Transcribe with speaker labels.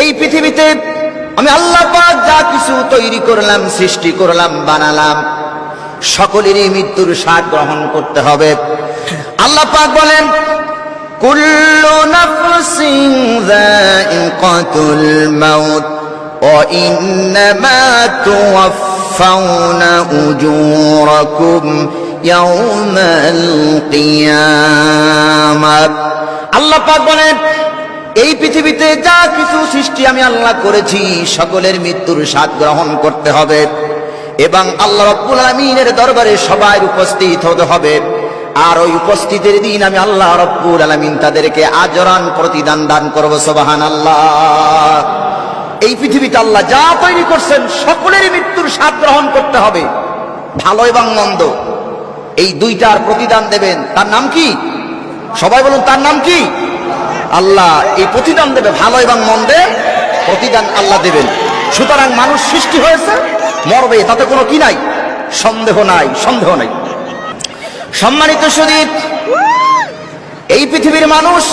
Speaker 1: এই পৃথিবীতে আমি আল্লাহ পাক যা কিছু তৈরি করলাম, সৃষ্টি করলাম, বানালাম, সকলেরই মৃত্যুর স্বাদ গ্রহণ করতে হবে। আল্লাহ পাক বলেন, কুল্লু নাফসিন যায়িকাতুল মাউত ওয়া ইন্নামা তুওয়াফাউনা উজুরাকুম ইয়াউমাল কিয়ামাহ। আল্লাহ পাক বলেন, এই পৃথিবীতে যা কিছু সৃষ্টি আমি আল্লাহ করেছি, সকলের মৃত্যুর স্বাদ গ্রহণ করতে হবে এবং আল্লাহ রাব্বুল আলামিনের দরবারে সবাই উপস্থিত হতে হবে। আর ওই উপস্থিতির দিন আমি আল্লাহ রাব্বুল আলামিন তাদেরকে আজরান প্রতিদান দান করব। সুবহানাল্লাহ। এই পৃথিবীতে আল্লাহ যা তৈরি করছেন সকলেরই মৃত্যুর স্বাদ গ্রহণ করতে হবে, ভালো এবং মন্দ, এই দুইটার প্রতিদান দেবেন। তার নাম কি? সবাই বলুন, তার নাম কি? আল্লাহ এই প্রতিদান দেবে, ভালো এবং মন্দে প্রতিদান আল্লাহ দেবেন। সুতরাং মানুষ সৃষ্টি হয়েছে, মরবে, তাতে কোনো কি নাই, সন্দেহ নাই, সন্দেহ নাই। সম্মানিত সুধী, এই পৃথিবীর মানুষ